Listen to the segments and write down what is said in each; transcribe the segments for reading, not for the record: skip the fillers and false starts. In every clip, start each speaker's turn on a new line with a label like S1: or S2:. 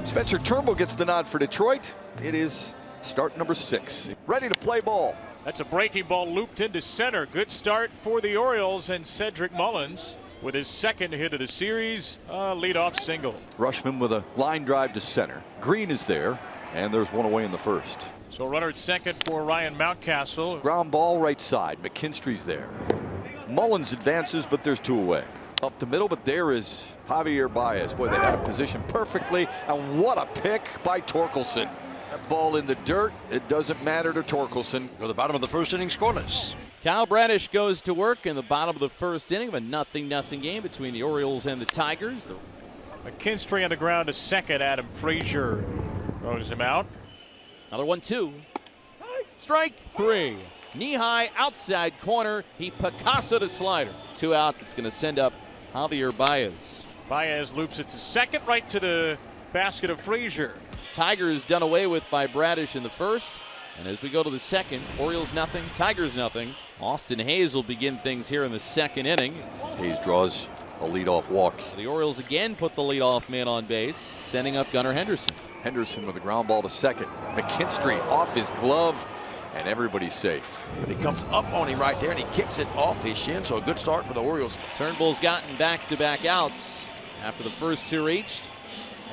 S1: Spencer Turnbull gets the nod for Detroit. It is start number 6. Ready to play ball.
S2: That's a breaking ball looped into center. Good start for the Orioles and Cedric Mullins with his second hit of the series, leadoff single.
S1: Rutschman with a line drive to center. Green is there, and there's one away in the first.
S2: So runner at second for Ryan Mountcastle.
S1: Ground ball right side. McKinstry's there. Mullins advances, but there's 2 away. Up the middle, but there is Javier Baez. Boy, they had him positioned perfectly, and what a pick by Torkelson. That ball in the dirt, it doesn't matter to Torkelson.
S3: Go to the bottom of the first inning scoreless.
S4: Kyle Bradish goes to work in the bottom of the first inning of a 0-0 game between the Orioles and the Tigers.
S2: McKinstry on the ground to second. Adam Frazier throws him out.
S4: Another 1-2. Strike 3. Knee high outside corner. He Picasso to slider. 2 outs. It's going to send up Javier Baez.
S2: Baez loops it to second, right to the basket of Frazier.
S4: Tigers done away with by Bradish in the first. And as we go to the second, Orioles nothing, Tigers nothing. Austin Hayes will begin things here in the second inning.
S1: Hayes draws a leadoff walk.
S4: The Orioles again put the leadoff man on base, sending up Gunnar Henderson.
S1: Henderson with a ground ball to second. McKinstry off his glove, and everybody's safe.
S3: But he comes up on him right there, and he kicks it off his shin, so a good start for the Orioles.
S4: Turnbull's gotten back-to-back outs after the first 2 reached.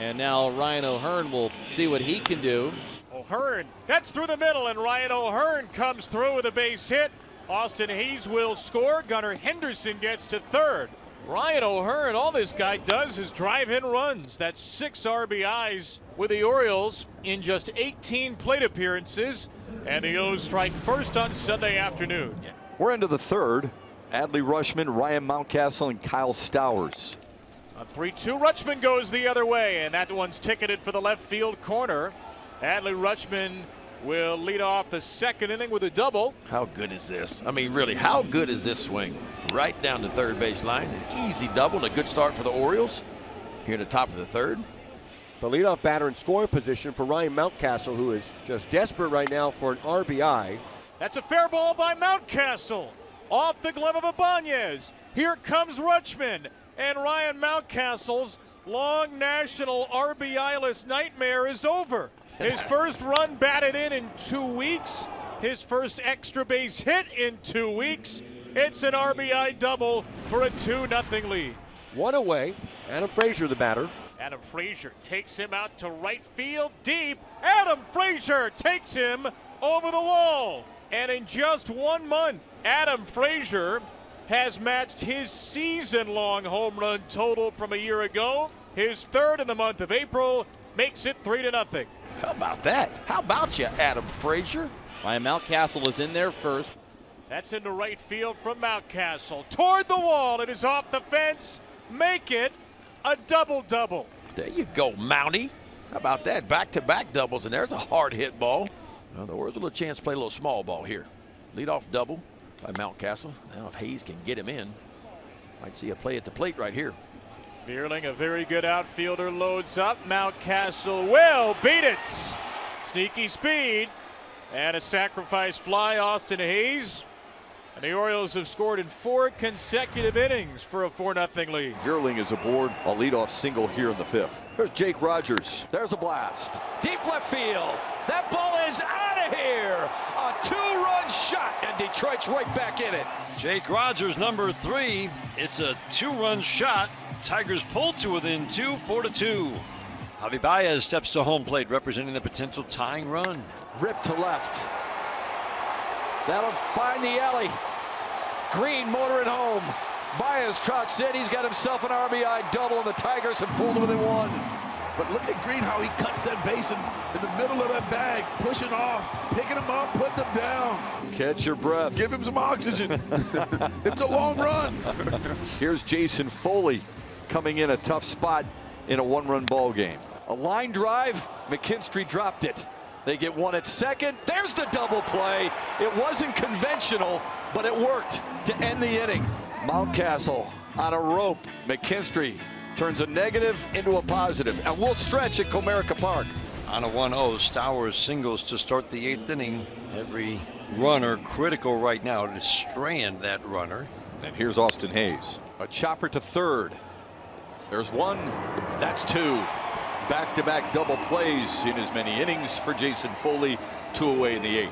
S4: And now Ryan O'Hearn will see what he can do.
S2: O'Hearn, that's through the middle, and Ryan O'Hearn comes through with a base hit. Austin Hayes will score. Gunnar Henderson gets to third. Ryan O'Hearn, all this guy does is drive in runs. That's 6 RBIs with the Orioles in just 18 plate appearances. And the O's strike first on Sunday afternoon.
S1: We're into the third. Adley Rutschman, Ryan Mountcastle, and Kyle Stowers.
S2: On 3-2, Rutschman goes the other way, and that one's ticketed for the left field corner. Adley Rutschman will lead off the second inning with a double.
S3: How good is this? I mean, really, how good is this swing? Right down the third base line. An easy double and a good start for the Orioles here at the top of the third.
S5: The leadoff batter in scoring position for Ryan Mountcastle, who is just desperate right now for an RBI.
S2: That's a fair ball by Mountcastle. Off the glove of Ibanez. Here comes Rutschman. And Ryan Mountcastle's long national RBI-less nightmare is over. His first run batted in 2 weeks. His first extra base hit in 2 weeks. It's an RBI double for a 2-0 lead.
S5: 1 away. Adam Frazier, the batter.
S2: Adam Frazier takes him out to right field deep. Adam Frazier takes him over the wall. And in just 1 month, Adam Frazier has matched his season-long home run total from a year ago. His third in the month of April makes it 3-0.
S3: How about that? How about you, Adam Frazier?
S4: Ryan Mountcastle is in there first.
S2: That's into right field from Mountcastle. Toward the wall. It is off the fence. Make it a double-double.
S3: There you go, Mountie. How about that? Back-to-back doubles, and there's a hard hit ball. Well, the Orioles a little chance to play a little small ball here. Leadoff double by Mountcastle. Now if Hayes can get him in, might see a play at the plate right here.
S2: Bierling, a very good outfielder, loads up. Mountcastle will beat it. Sneaky speed and a sacrifice fly. Austin Hayes. And the Orioles have scored in 4 consecutive innings for a 4-0 lead.
S1: Bierling is aboard a leadoff single here in the 5th. There's Jake Rogers. There's a blast. Deep left field. That ball is out of here. A 2-run shot, and Detroit's right back in it.
S6: Jake Rogers, number 3. It's a 2-run shot. Tigers pull to within 2, 4-2. Javi Baez steps to home plate, representing the potential tying run.
S1: Rip to left. That'll find the alley. Green motoring home. Baez trots in. He's got himself an RBI double, and the Tigers have pulled within 1.
S7: But look at Green, how he cuts that base in the middle of that bag, pushing off, picking him up, putting him down.
S1: Catch your breath.
S7: Give him some oxygen. It's a long run.
S1: Here's Jason Foley coming in a tough spot in a 1-run ball game. A line drive. McKinstry dropped it. They get 1 at second. There's the double play. It wasn't conventional, but it worked to end the inning. Mountcastle on a rope. McKinstry turns a negative into a positive, and we'll stretch at Comerica Park.
S6: On a 1-0, Stowers singles to start the 8th inning. Every runner critical right now to strand that runner.
S1: And here's Austin Hayes. A chopper to third. There's 1. That's 2. Back-to-back double plays in as many innings for Jason Foley. 2 away in the 8th.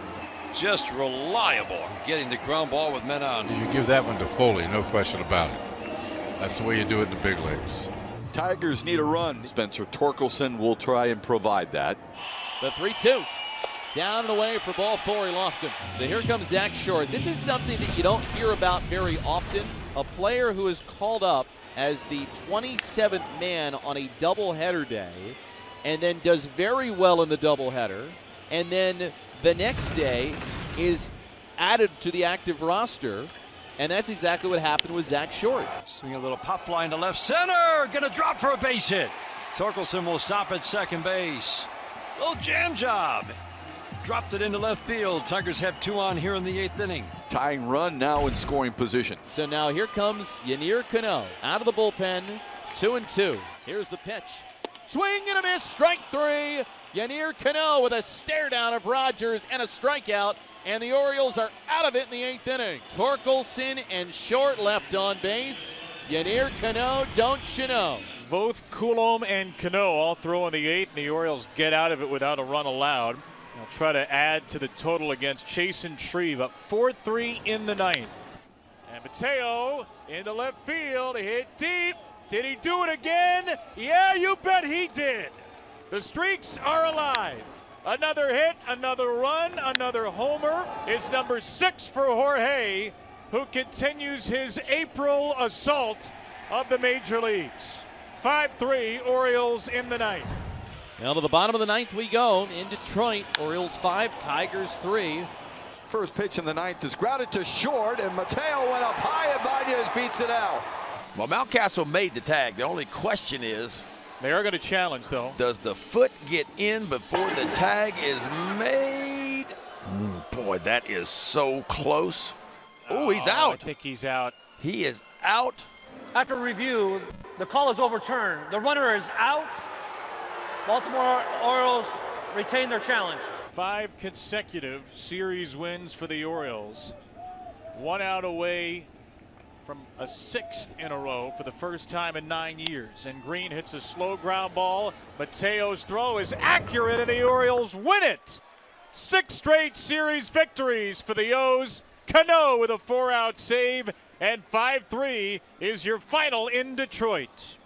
S6: Just reliable getting the ground ball with men on.
S8: You give that one to Foley, no question about it. That's the way you do it in the big leagues.
S1: Tigers need a run. Spencer Torkelson will try and provide that.
S4: The 3-2. Down and away for ball 4. He lost him. So here comes Zach Short. This is something that you don't hear about very often. A player who is called up as the 27th man on a doubleheader day and then does very well in the doubleheader, and then the next day is added to the active roster, and that's exactly what happened with Zach Short.
S6: Swing a little pop fly into left center. Gonna drop for a base hit. Torkelson will stop at second base. Little jam job. Dropped it into left field. Tigers have 2 on here in the 8th inning.
S1: Tying run now in scoring position.
S4: So now here comes Yennier Cano out of the bullpen. 2-2. Here's the pitch. Swing and a miss. Strike 3. Yennier Cano with a stare down of Rogers and a strikeout. And the Orioles are out of it in the 8th inning. Torkelson and Short left on base. Yennier Cano, don't you know?
S2: Both Coulombe and Cano all throw in the 8th, and the Orioles get out of it without a run allowed. They'll try to add to the total against Chasen Shreve, up 4-3 in the 9th. And Mateo into left field, hit deep. Did he do it again? Yeah, you bet he did. The streaks are alive. Another hit, another run, another homer. It's number 6 for Jorge, who continues his April assault of the major leagues. 5-3 Orioles in the 9th.
S4: Now to the bottom of the 9th we go in Detroit. Orioles 5, Tigers 3.
S1: First pitch in the 9th is grounded to short, and Mateo went up high, and Baez beats it out.
S3: Well, Mountcastle made the tag. The only question is,
S2: They are going to challenge, though.
S3: does the foot get in before the tag is made? Boy, that is so close. Oh, he's out.
S2: I think he's out.
S3: He is out.
S9: After review, the call is overturned. The runner is out. Baltimore Orioles retain their challenge.
S2: 5 consecutive series wins for the Orioles. 1 out away from a 6th in a row for the first time in 9 years. And Green hits a slow ground ball. Mateo's throw is accurate, and the Orioles win it. 6 straight series victories for the O's. Cano with a 4-out save, and 5-3 is your final in Detroit.